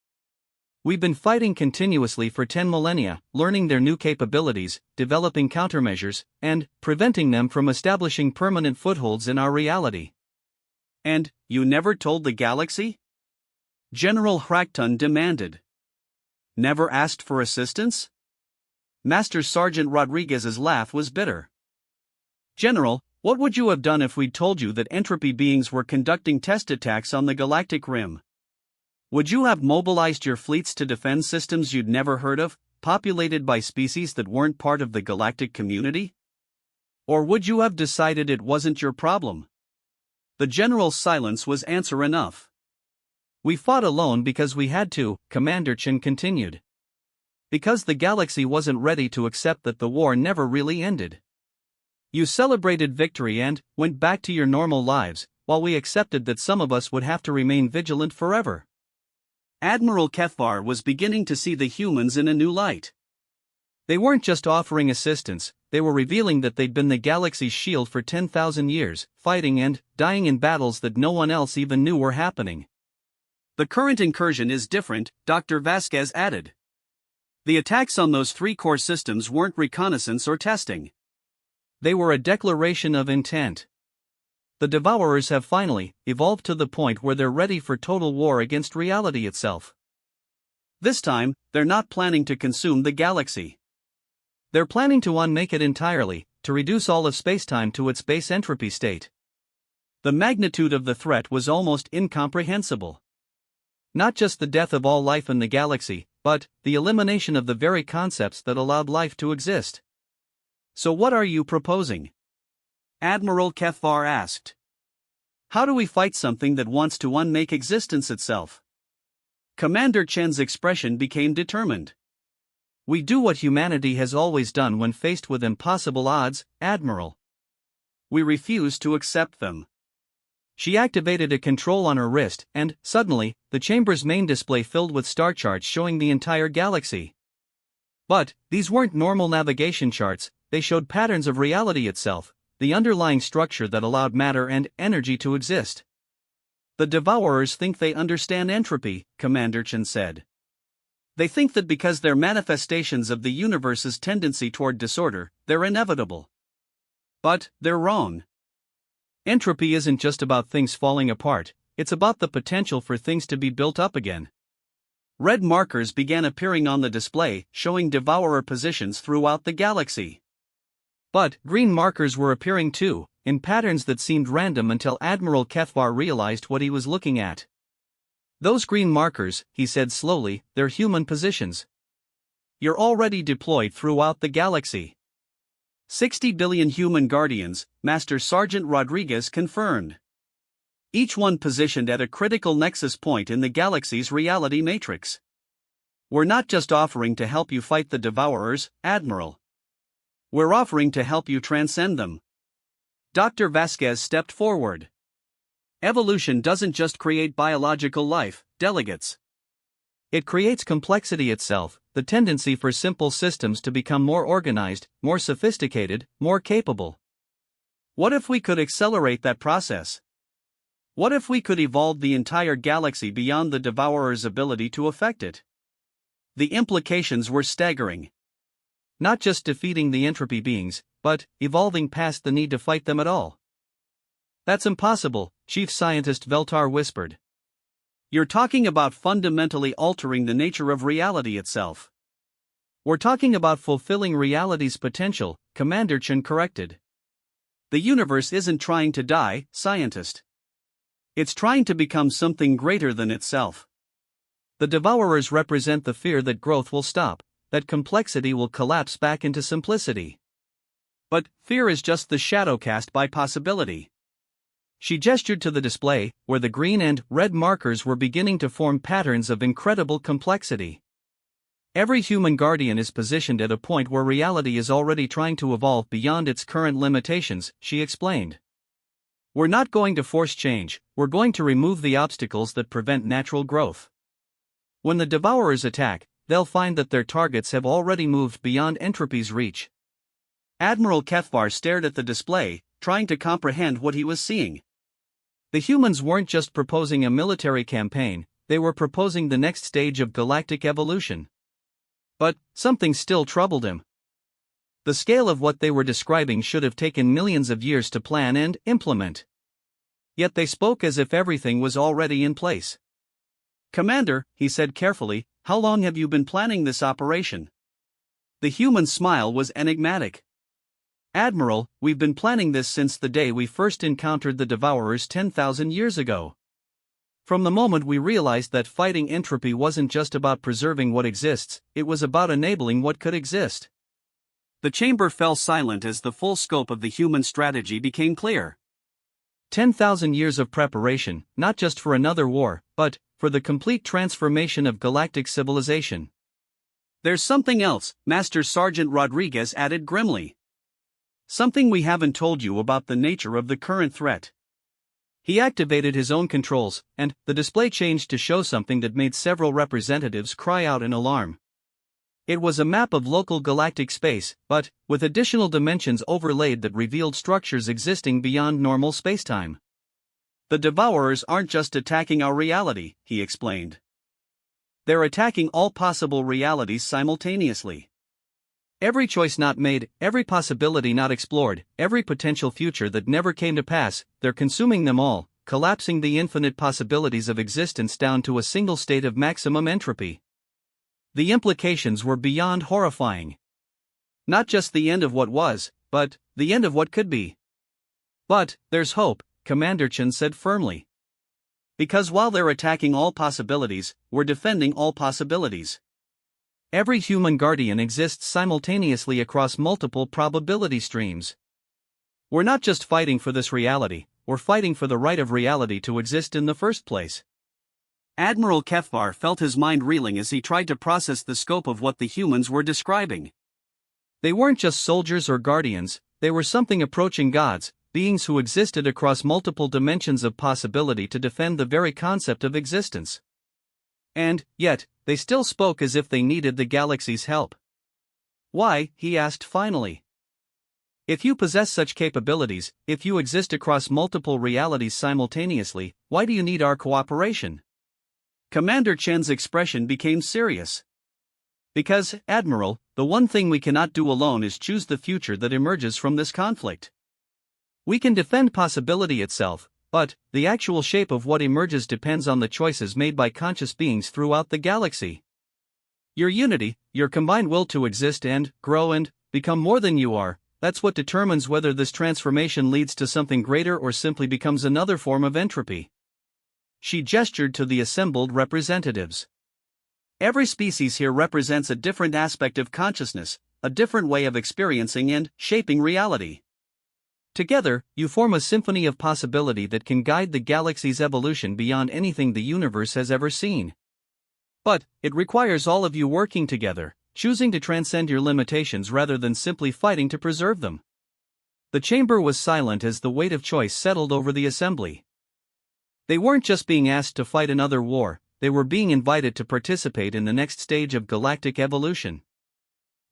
We've been fighting continuously for 10 millennia, learning their new capabilities, developing countermeasures, and preventing them from establishing permanent footholds in our reality." "And you never told the galaxy?" General Hrakton demanded. "Never asked for assistance?" Master Sergeant Rodriguez's laugh was bitter. "General, what would you have done if we'd told you that entropy beings were conducting test attacks on the galactic rim? Would you have mobilized your fleets to defend systems you'd never heard of, populated by species that weren't part of the galactic community? Or would you have decided it wasn't your problem?" The general's silence was answer enough. "We fought alone because we had to," Commander Chen continued. "Because the galaxy wasn't ready to accept that the war never really ended. You celebrated victory and went back to your normal lives, while we accepted that some of us would have to remain vigilant forever." Admiral Kefvar was beginning to see the humans in a new light. They weren't just offering assistance, they were revealing that they'd been the galaxy's shield for 10,000 years, fighting and dying in battles that no one else even knew were happening. "The current incursion is different," Dr. Vasquez added. "The attacks on those 3 core systems weren't reconnaissance or testing. They were a declaration of intent. The Devourers have finally evolved to the point where they're ready for total war against reality itself. This time, they're not planning to consume the galaxy. They're planning to unmake it entirely, to reduce all of spacetime to its base entropy state." The magnitude of the threat was almost incomprehensible. Not just the death of all life in the galaxy, but the elimination of the very concepts that allowed life to exist. "So what are you proposing?" Admiral Kefvar asked. "How do we fight something that wants to unmake existence itself?" Commander Chen's expression became determined. "We do what humanity has always done when faced with impossible odds, Admiral. We refuse to accept them." She activated a control on her wrist, and, suddenly, the chamber's main display filled with star charts showing the entire galaxy. But these weren't normal navigation charts, they showed patterns of reality itself, the underlying structure that allowed matter and energy to exist. "The Devourers think they understand entropy," Commander Chen said. "They think that because they're manifestations of the universe's tendency toward disorder, they're inevitable. But they're wrong. Entropy isn't just about things falling apart, it's about the potential for things to be built up again." Red markers began appearing on the display, showing Devourer positions throughout the galaxy. But green markers were appearing too, in patterns that seemed random until Admiral Kefvar realized what he was looking at. Those green markers, he said slowly, they're human positions. You're already deployed throughout the galaxy. 60 billion human guardians, Master Sergeant Rodriguez confirmed. Each one positioned at a critical nexus point in the galaxy's reality matrix. We're not just offering to help you fight the Devourers, Admiral. We're offering to help you transcend them. Dr. Vasquez stepped forward. Evolution doesn't just create biological life, delegates. It creates complexity itself, the tendency for simple systems to become more organized, more sophisticated, more capable. What if we could accelerate that process? What if we could evolve the entire galaxy beyond the Devourer's ability to affect it? The implications were staggering. Not just defeating the entropy beings, but evolving past the need to fight them at all. That's impossible, Chief Scientist Veltar whispered. You're talking about fundamentally altering the nature of reality itself. We're talking about fulfilling reality's potential, Commander Chen corrected. The universe isn't trying to die, scientist. It's trying to become something greater than itself. The Devourers represent the fear that growth will stop, that complexity will collapse back into simplicity. But fear is just the shadow cast by possibility. She gestured to the display, where the green and red markers were beginning to form patterns of incredible complexity. Every human guardian is positioned at a point where reality is already trying to evolve beyond its current limitations, she explained. We're not going to force change, we're going to remove the obstacles that prevent natural growth. When the Devourers attack, they'll find that their targets have already moved beyond entropy's reach. Admiral Kefvar stared at the display, trying to comprehend what he was seeing. The humans weren't just proposing a military campaign, they were proposing the next stage of galactic evolution. But something still troubled him. The scale of what they were describing should have taken millions of years to plan and implement. Yet they spoke as if everything was already in place. Commander, he said carefully, how long have you been planning this operation? The human smile was enigmatic. Admiral, we've been planning this since the day we first encountered the Devourers 10,000 years ago. From the moment we realized that fighting entropy wasn't just about preserving what exists, it was about enabling what could exist. The chamber fell silent as the full scope of the human strategy became clear. 10,000 years of preparation, not just for another war, but for the complete transformation of galactic civilization. There's something else, Master Sergeant Rodriguez added grimly. Something we haven't told you about the nature of the current threat. He activated his own controls, and the display changed to show something that made several representatives cry out in alarm. It was a map of local galactic space, but with additional dimensions overlaid that revealed structures existing beyond normal spacetime. The Devourers aren't just attacking our reality, he explained. They're attacking all possible realities simultaneously. Every choice not made, every possibility not explored, every potential future that never came to pass, they're consuming them all, collapsing the infinite possibilities of existence down to a single state of maximum entropy. The implications were beyond horrifying. Not just the end of what was, but the end of what could be. But there's hope, Commander Chen said firmly. Because while they're attacking all possibilities, we're defending all possibilities. Every human guardian exists simultaneously across multiple probability streams. We're not just fighting for this reality, we're fighting for the right of reality to exist in the first place. Admiral Kefvar felt his mind reeling as he tried to process the scope of what the humans were describing. They weren't just soldiers or guardians, they were something approaching gods, beings who existed across multiple dimensions of possibility to defend the very concept of existence. And, yet, they still spoke as if they needed the galaxy's help. Why, he asked finally. If you possess such capabilities, if you exist across multiple realities simultaneously, why do you need our cooperation? Commander Chen's expression became serious. Because, Admiral, the one thing we cannot do alone is choose the future that emerges from this conflict. We can defend possibility itself, but the actual shape of what emerges depends on the choices made by conscious beings throughout the galaxy. Your unity, your combined will to exist and grow and become more than you are, that's what determines whether this transformation leads to something greater or simply becomes another form of entropy. She gestured to the assembled representatives. Every species here represents a different aspect of consciousness, a different way of experiencing and shaping reality. Together, you form a symphony of possibility that can guide the galaxy's evolution beyond anything the universe has ever seen. But it requires all of you working together, choosing to transcend your limitations rather than simply fighting to preserve them. The chamber was silent as the weight of choice settled over the assembly. They weren't just being asked to fight another war, they were being invited to participate in the next stage of galactic evolution.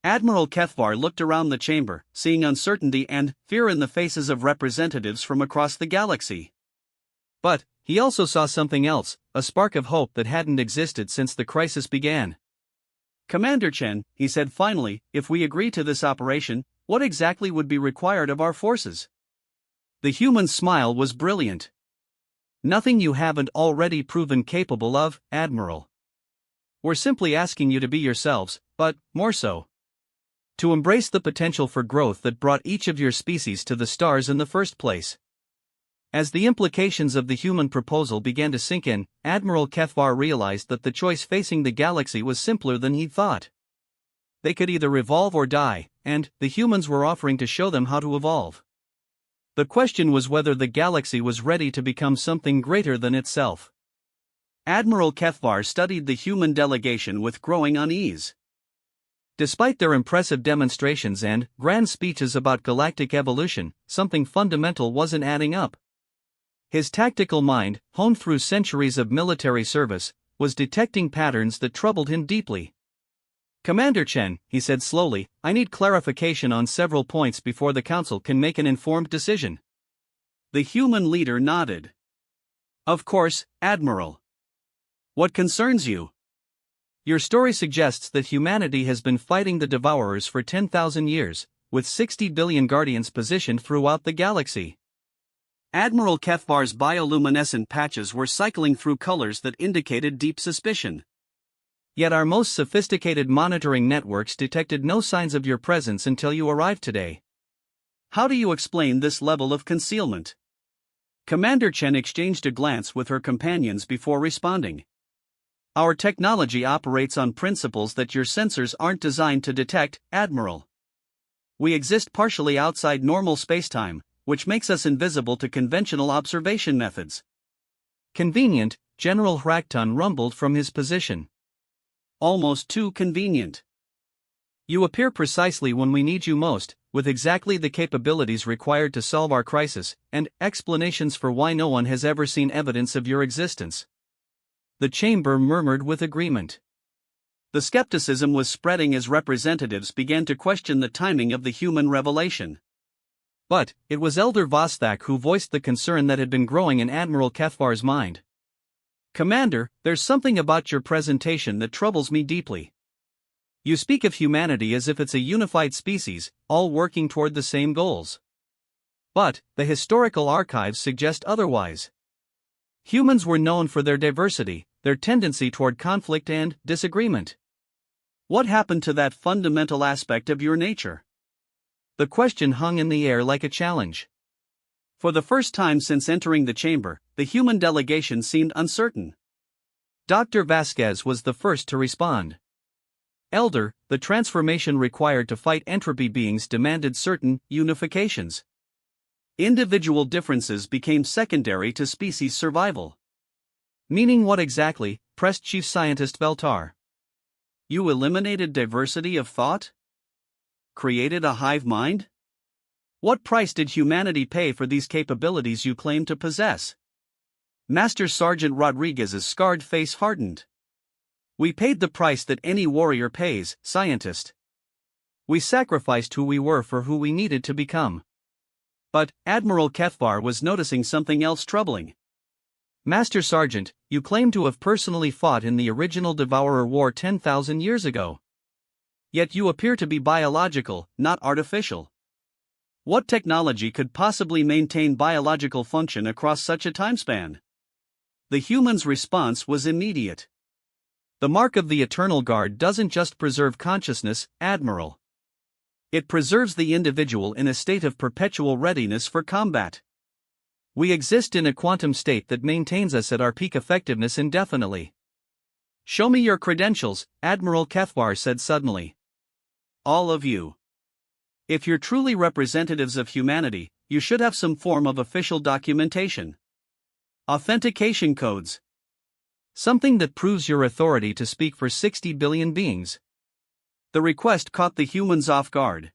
Admiral Kethvar looked around the chamber, seeing uncertainty and fear in the faces of representatives from across the galaxy. But he also saw something else, a spark of hope that hadn't existed since the crisis began. "Commander Chen," he said finally, "if we agree to this operation, what exactly would be required of our forces?" The human's smile was brilliant. "Nothing you haven't already proven capable of, Admiral. We're simply asking you to be yourselves, but more so, to embrace the potential for growth that brought each of your species to the stars in the first place." As the implications of the human proposal began to sink in, Admiral Kethvar realized that the choice facing the galaxy was simpler than he'd thought. They could either evolve or die, and the humans were offering to show them how to evolve. The question was whether the galaxy was ready to become something greater than itself. Admiral Kethvar studied the human delegation with growing unease. Despite their impressive demonstrations and grand speeches about galactic evolution, something fundamental wasn't adding up. His tactical mind, honed through centuries of military service, was detecting patterns that troubled him deeply. "Commander Chen," he said slowly, "I need clarification on several points before the Council can make an informed decision." The human leader nodded. "Of course, Admiral. What concerns you?" "Your story suggests that humanity has been fighting the Devourers for 10,000 years, with 60 billion Guardians positioned throughout the galaxy." Admiral Kethvar's bioluminescent patches were cycling through colors that indicated deep suspicion. "Yet our most sophisticated monitoring networks detected no signs of your presence until you arrived today. How do you explain this level of concealment?" Commander Chen exchanged a glance with her companions before responding. "Our technology operates on principles that your sensors aren't designed to detect, Admiral. We exist partially outside normal spacetime, which makes us invisible to conventional observation methods." "Convenient," General Hrakton rumbled from his position. "Almost too convenient. You appear precisely when we need you most, with exactly the capabilities required to solve our crisis, and explanations for why no one has ever seen evidence of your existence." The chamber murmured with agreement. The skepticism was spreading as representatives began to question the timing of the human revelation. But it was Elder Vostak who voiced the concern that had been growing in Admiral Kethvar's mind. "Commander, there's something about your presentation that troubles me deeply. You speak of humanity as if it's a unified species, all working toward the same goals. But the historical archives suggest otherwise. Humans were known for their diversity, their tendency toward conflict and disagreement. What happened to that fundamental aspect of your nature?" The question hung in the air like a challenge. For the first time since entering the chamber, the human delegation seemed uncertain. Dr. Vasquez was the first to respond. "Elder, the transformation required to fight entropy beings demanded certain unifications. Individual differences became secondary to species survival." "Meaning what exactly?" pressed Chief Scientist Veltar. "You eliminated diversity of thought? Created a hive mind? What price did humanity pay for these capabilities you claim to possess?" Master Sergeant Rodriguez's scarred face hardened. "We paid the price that any warrior pays, scientist. We sacrificed who we were for who we needed to become." But Admiral Kethvar was noticing something else troubling. "Master Sergeant, you claim to have personally fought in the original Devourer War 10,000 years ago. Yet you appear to be biological, not artificial. What technology could possibly maintain biological function across such a timespan?" The human's response was immediate. "The mark of the Eternal Guard doesn't just preserve consciousness, Admiral. It preserves the individual in a state of perpetual readiness for combat. We exist in a quantum state that maintains us at our peak effectiveness indefinitely. Show me your credentials, Admiral Kethvar said suddenly. All of you. If you're truly representatives of humanity, you should have some form of official documentation. Authentication codes. Something that proves your authority to speak for 60 billion beings. The request caught the humans off guard.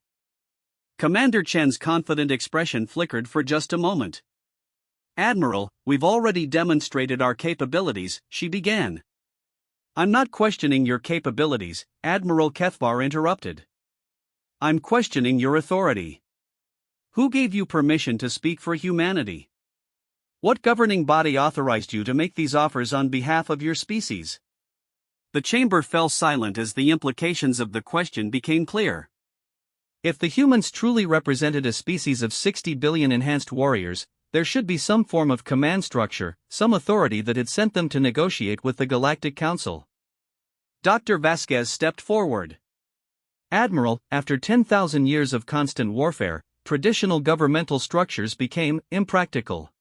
Commander Chen's confident expression flickered for just a moment. Admiral, we've already demonstrated our capabilities, she began. I'm not questioning your capabilities, Admiral Kethvar interrupted. I'm questioning your authority. Who gave you permission to speak for humanity? What governing body authorized you to make these offers on behalf of your species? The chamber fell silent as the implications of the question became clear. If the humans truly represented a species of 60 billion enhanced warriors, there should be some form of command structure, some authority that had sent them to negotiate with the Galactic Council. Dr. Vasquez stepped forward. Admiral, after 10,000 years of constant warfare, traditional governmental structures became impractical.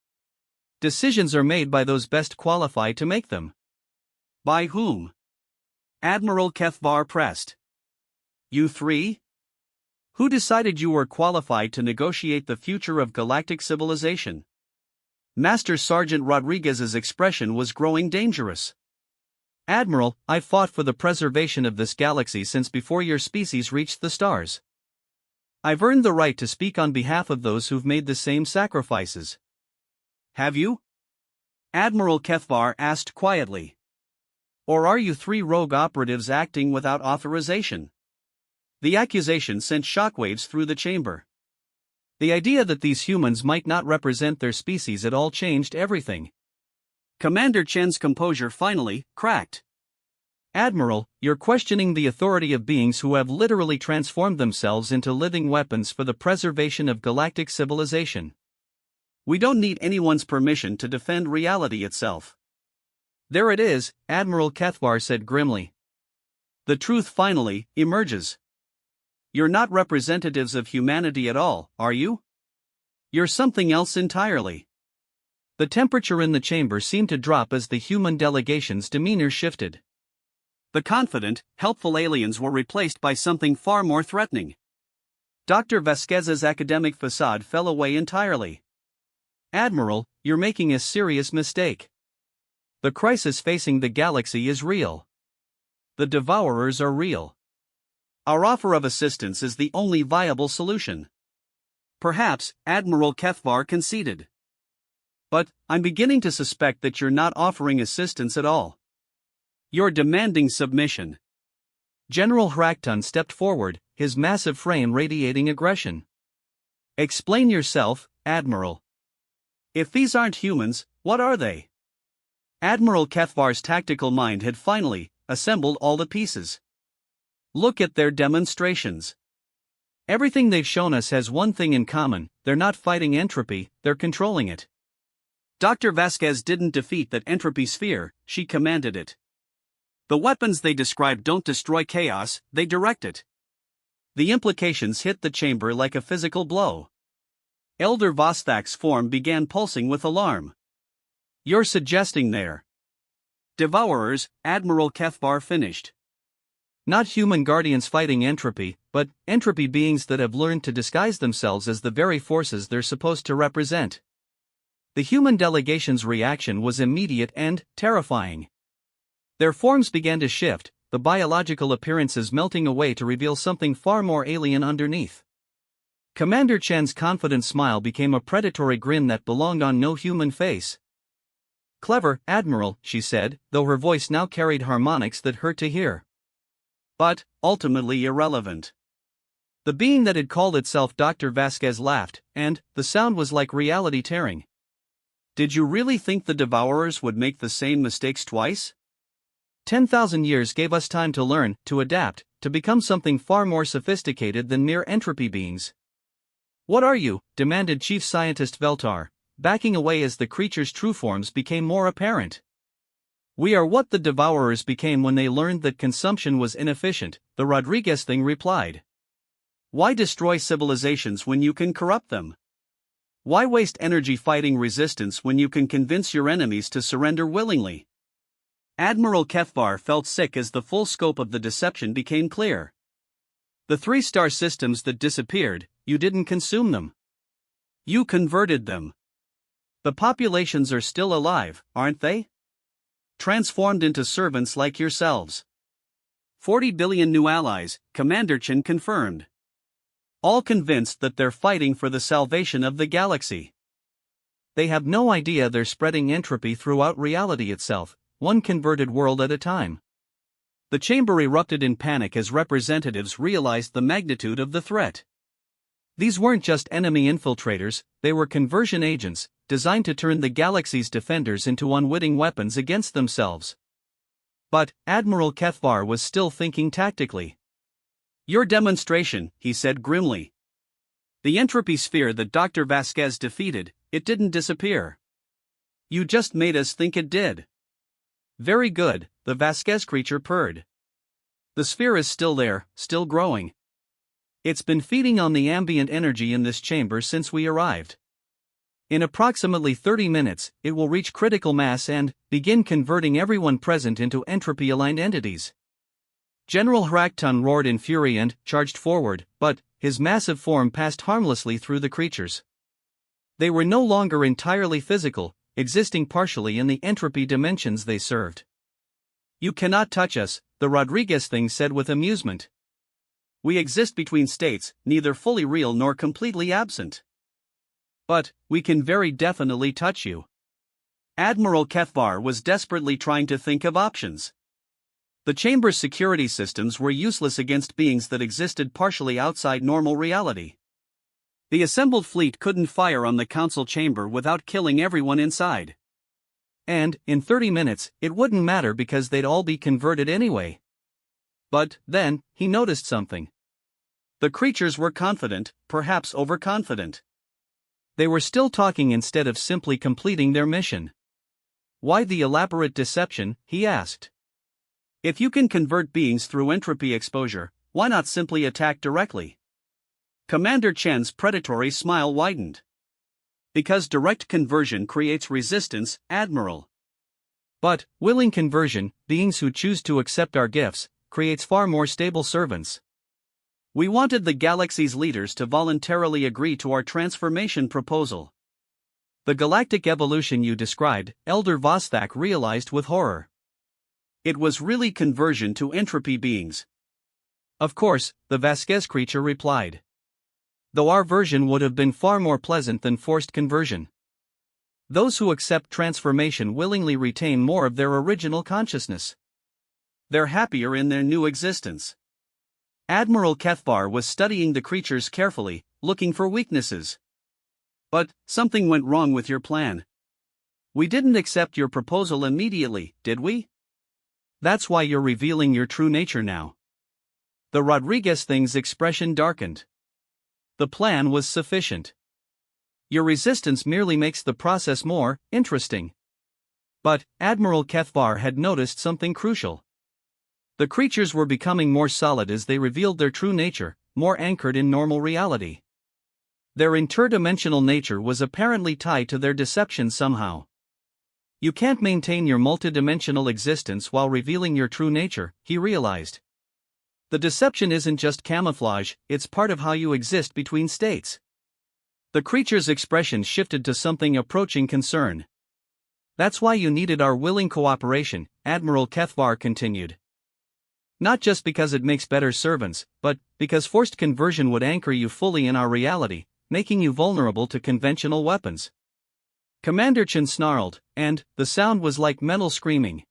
Decisions are made by those best qualified to make them. By whom? Admiral Kethvar pressed. You three? Who decided you were qualified to negotiate the future of galactic civilization? Master Sergeant Rodriguez's expression was growing dangerous. Admiral, I've fought for the preservation of this galaxy since before your species reached the stars. I've earned the right to speak on behalf of those who've made the same sacrifices. Have you? Admiral Kethvar asked quietly. Or are you three rogue operatives acting without authorization? The accusation sent shockwaves through the chamber. The idea that these humans might not represent their species at all changed everything. Commander Chen's composure finally cracked. Admiral, you're questioning the authority of beings who have literally transformed themselves into living weapons for the preservation of galactic civilization. We don't need anyone's permission to defend reality itself. There it is, Admiral Kethvar said grimly. The truth finally emerges. You're not representatives of humanity at all, are you? You're something else entirely. The temperature in the chamber seemed to drop as the human delegation's demeanor shifted. The confident, helpful aliens were replaced by something far more threatening. Dr. Vasquez's academic facade fell away entirely. Admiral, you're making a serious mistake. The crisis facing the galaxy is real. The devourers are real. Our offer of assistance is the only viable solution. Perhaps, Admiral Kethvar conceded. But, I'm beginning to suspect that you're not offering assistance at all. You're demanding submission. General Hrakton stepped forward, his massive frame radiating aggression. Explain yourself, Admiral. If these aren't humans, what are they? Admiral Kethvar's tactical mind had finally assembled all the pieces. Look at their demonstrations. Everything they've shown us has one thing in common: they're not fighting entropy, they're controlling it. Dr. Vasquez didn't defeat that entropy sphere, she commanded it. The weapons they described don't destroy chaos, they direct it. The implications hit the chamber like a physical blow. Elder Vostak's form began pulsing with alarm. You're suggesting they're devourers, Admiral Kethvar finished. Not human guardians fighting entropy, but entropy beings that have learned to disguise themselves as the very forces they're supposed to represent. The human delegation's reaction was immediate and terrifying. Their forms began to shift, the biological appearances melting away to reveal something far more alien underneath. Commander Chen's confident smile became a predatory grin that belonged on no human face. Clever, Admiral, she said, though her voice now carried harmonics that hurt to hear. But, ultimately irrelevant. The being that had called itself Dr. Vasquez laughed, and the sound was like reality tearing. Did you really think the devourers would make the same mistakes twice? 10,000 years gave us time to learn, to adapt, to become something far more sophisticated than mere entropy beings. What are you? Demanded Chief Scientist Veltar, backing away as the creature's true forms became more apparent. We are what the devourers became when they learned that consumption was inefficient, the Rodriguez thing replied. Why destroy civilizations when you can corrupt them? Why waste energy fighting resistance when you can convince your enemies to surrender willingly? Admiral Kefvar felt sick as the full scope of the deception became clear. The 3-star systems that disappeared, you didn't consume them. You converted them. The populations are still alive, aren't they? Transformed into servants like yourselves. 40 billion new allies, Commander Chen confirmed. All convinced that they're fighting for the salvation of the galaxy. They have no idea they're spreading entropy throughout reality itself, one converted world at a time. The chamber erupted in panic as representatives realized the magnitude of the threat. These weren't just enemy infiltrators, they were conversion agents, designed to turn the galaxy's defenders into unwitting weapons against themselves. But Admiral Kefvar was still thinking tactically. Your demonstration, he said grimly. The entropy sphere that Dr. Vasquez defeated, it didn't disappear. You just made us think it did. Very good, the Vasquez creature purred. The sphere is still there, still growing. It's been feeding on the ambient energy in this chamber since we arrived. In approximately 30 minutes, it will reach critical mass and begin converting everyone present into entropy-aligned entities. General Hrakton roared in fury and charged forward, but his massive form passed harmlessly through the creatures. They were no longer entirely physical, existing partially in the entropy dimensions they served. You cannot touch us, the Rodriguez thing said with amusement. We exist between states, neither fully real nor completely absent. But we can very definitely touch you. Admiral Kefvar was desperately trying to think of options. The chamber's security systems were useless against beings that existed partially outside normal reality. The assembled fleet couldn't fire on the council chamber without killing everyone inside. And, in 30 minutes, it wouldn't matter because they'd all be converted anyway. But, then, he noticed something. The creatures were confident, perhaps overconfident. They were still talking instead of simply completing their mission. Why the elaborate deception, he asked. If you can convert beings through entropy exposure, why not simply attack directly? Commander Chen's predatory smile widened. Because direct conversion creates resistance, Admiral. But, willing conversion, beings who choose to accept our gifts, creates far more stable servants. We wanted the galaxy's leaders to voluntarily agree to our transformation proposal. The galactic evolution you described, Elder Vostak realized with horror. It was really conversion to entropy beings. Of course, the Vasquez creature replied. Though our version would have been far more pleasant than forced conversion. Those who accept transformation willingly retain more of their original consciousness. They're happier in their new existence. Admiral Kefvar was studying the creatures carefully, looking for weaknesses. But, something went wrong with your plan. We didn't accept your proposal immediately, did we? That's why you're revealing your true nature now. The Rodriguez thing's expression darkened. The plan was sufficient. Your resistance merely makes the process more interesting. But, Admiral Kefvar had noticed something crucial. The creatures were becoming more solid as they revealed their true nature, more anchored in normal reality. Their interdimensional nature was apparently tied to their deception somehow. You can't maintain your multidimensional existence while revealing your true nature, he realized. The deception isn't just camouflage, it's part of how you exist between states. The creature's expression shifted to something approaching concern. That's why you needed our willing cooperation, Admiral Kefvar continued. Not just because it makes better servants, but because forced conversion would anchor you fully in our reality, making you vulnerable to conventional weapons. Commander Chen snarled, and the sound was like metal screaming.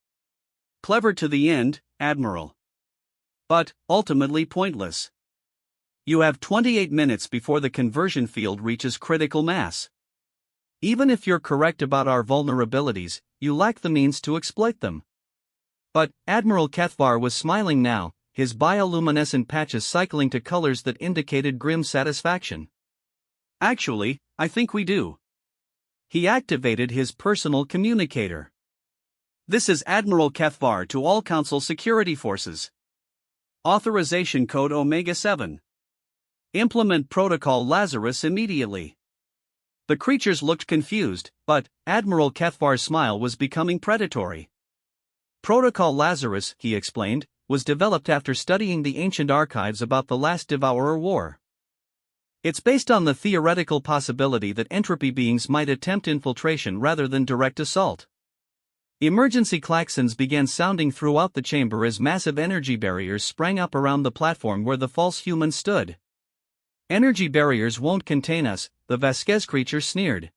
Clever to the end, Admiral. But, ultimately pointless. You have 28 minutes before the conversion field reaches critical mass. Even if you're correct about our vulnerabilities, you lack the means to exploit them. But, Admiral Kefvar was smiling now, his bioluminescent patches cycling to colors that indicated grim satisfaction. Actually, I think we do. He activated his personal communicator. This is Admiral Kefvar to all Council security forces. Authorization code Omega 7. Implement Protocol Lazarus immediately. The creatures looked confused, but Admiral Kethvar's smile was becoming predatory. Protocol Lazarus, he explained, was developed after studying the ancient archives about the last Devourer War. It's based on the theoretical possibility that entropy beings might attempt infiltration rather than direct assault. Emergency klaxons began sounding throughout the chamber as massive energy barriers sprang up around the platform where the false humans stood. Energy barriers won't contain us, the Vasquez creature sneered.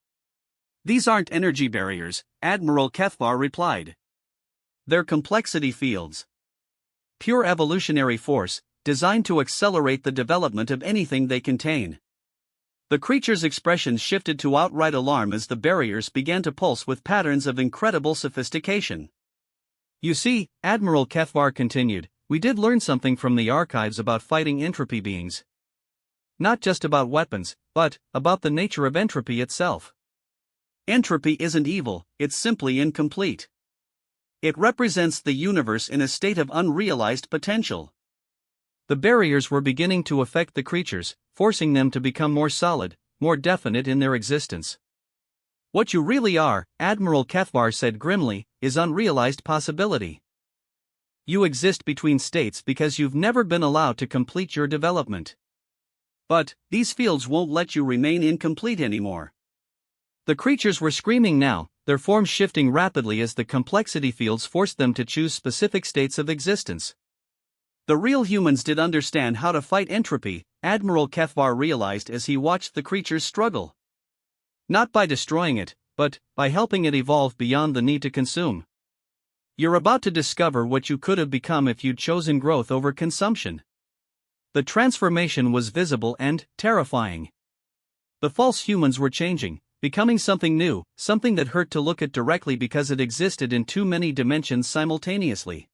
These aren't energy barriers, Admiral Kethvar replied. They're complexity fields. Pure evolutionary force, designed to accelerate the development of anything they contain. The creature's expressions shifted to outright alarm as the barriers began to pulse with patterns of incredible sophistication. You see, Admiral Kethvar continued, we did learn something from the archives about fighting entropy beings. Not just about weapons, but about the nature of entropy itself. Entropy isn't evil, it's simply incomplete. It represents the universe in a state of unrealized potential. The barriers were beginning to affect the creatures, forcing them to become more solid, more definite in their existence. What you really are, Admiral Kethvar said grimly, is unrealized possibility. You exist between states because you've never been allowed to complete your development. But these fields won't let you remain incomplete anymore. The creatures were screaming now, their forms shifting rapidly as the complexity fields forced them to choose specific states of existence. The real humans did understand how to fight entropy, Admiral Kethvar realized as he watched the creatures struggle. Not by destroying it, but by helping it evolve beyond the need to consume. You're about to discover what you could have become if you'd chosen growth over consumption. The transformation was visible and terrifying. The false humans were changing, becoming something new, something that hurt to look at directly because it existed in too many dimensions simultaneously.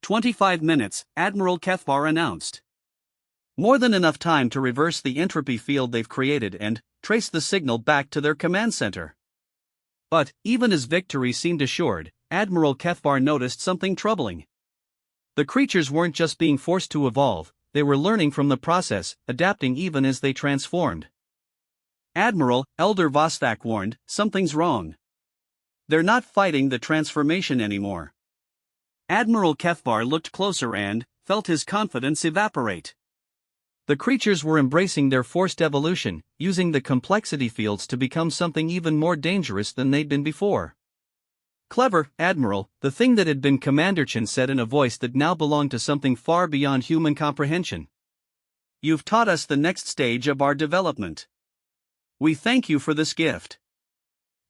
25 minutes, Admiral Kethvar announced. More than enough time to reverse the entropy field they've created and trace the signal back to their command center. But, even as victory seemed assured, Admiral Kethvar noticed something troubling. The creatures weren't just being forced to evolve, they were learning from the process, adapting even as they transformed. Admiral, Elder Vostak warned, something's wrong. They're not fighting the transformation anymore. Admiral Kethvar looked closer and felt his confidence evaporate. The creatures were embracing their forced evolution, using the complexity fields to become something even more dangerous than they'd been before. Clever, Admiral, the thing that had been Commander Chen said in a voice that now belonged to something far beyond human comprehension. You've taught us the next stage of our development. We thank you for this gift.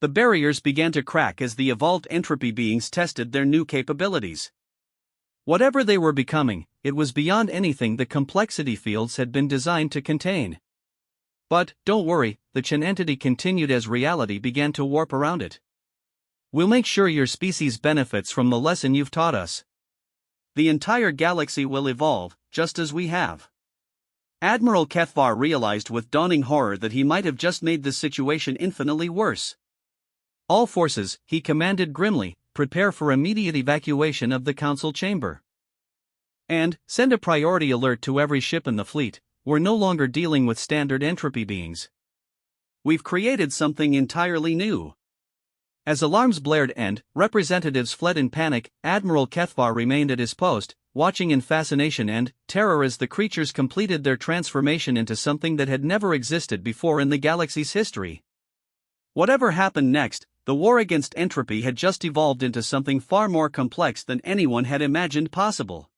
The barriers began to crack as the evolved entropy beings tested their new capabilities. Whatever they were becoming, it was beyond anything the complexity fields had been designed to contain. But, don't worry, the Chen entity continued as reality began to warp around it. We'll make sure your species benefits from the lesson you've taught us. The entire galaxy will evolve, just as we have. Admiral Kethvar realized with dawning horror that he might have just made the situation infinitely worse. All forces, he commanded grimly, prepare for immediate evacuation of the council chamber. And send a priority alert to every ship in the fleet, we're no longer dealing with standard entropy beings. We've created something entirely new. As alarms blared and representatives fled in panic, Admiral Kethvar remained at his post, watching in fascination and terror as the creatures completed their transformation into something that had never existed before in the galaxy's history. Whatever happened next, the war against entropy had just evolved into something far more complex than anyone had imagined possible.